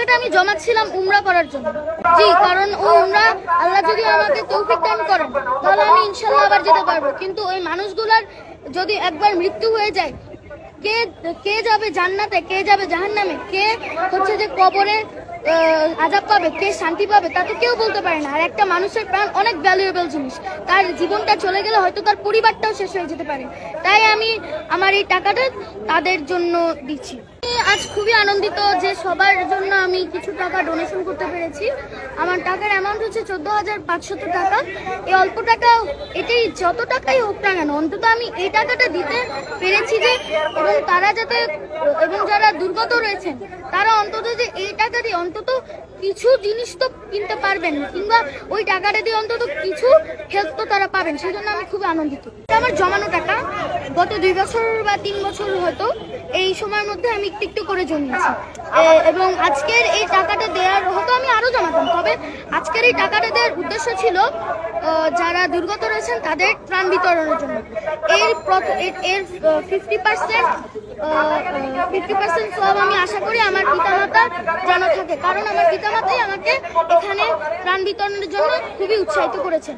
টাকাটা আমি জমাচ্ছিলাম উমরা করার জন্য। জি, কারণ ওই উমরা আল্লাহ যদি আমাকে তৌফিক দান করেন তাহলে আমি ইনশাআল্লাহ আবার যেতে পারবো। কিন্তু ওই মানুষগুলার যদি একবার মৃত্যু হয়ে যায়, কে যাবে জান্নাতে, কে যাবে জাহান্নামে, কে হচ্ছে যে কবরে আযাব পাবে, কে শান্তি পাবে, তা তো কেউ বলতে পারে না। আর একটা মানুষের প্রাণ অনেক ভ্যালুয়েবল জিনিস, তার জীবনটা চলে গেলে হয়তো তার পরিবারটাও শেষ হয়ে যেতে পারে। তাই আমি আমার এই টাকাটা তাদের জন্য দিচ্ছি। আজ খুবই আনন্দিত যে সবার জন্য আমি কিছু টাকা ডোনেশন করতে পেরেছি। আমার টাকার অ্যামাউন্ট হচ্ছে 14,500 টাকা। এই অল্প টাকা, এটাই যত টাকাই হোক না কেন, অন্তত আমি এই টাকাটা দিতে পেরেছি যে, এবং তারা যাতে, এবং যারা দুর্গত রয়েছেন তারা অন্তত যে এই টাকা দিয়ে অন্তত কিছু জিনিস তো কিনতে পারবেন, কিংবা ওই টাকাটা দিয়ে অন্তত কিছু হেল্প তো তারা পাবেন, সেই জন্য আমি খুবই আনন্দিত। আমার জমানো টাকা গত 2 বছর বা 3 বছর হয়তো এই সময়ের মধ্যে আমি একটু করে জমিয়েছি, এবং আজকের এই টাকাটা দেওয়ার হয়তো আমি আরো জমাতাম, তবে আজকের এই টাকাটা দেওয়ার উদ্দেশ্য ছিল যারা দুর্গত রয়েছেন তাদের ত্রাণ বিতরণের জন্য। এর 50% সব আমি আশা করি আমার পিতামাতা যেন থাকে, কারণ আমার পিতামাতাই আমাকে এখানে ত্রাণ বিতরণের জন্য খুবই উৎসাহিত করেছেন।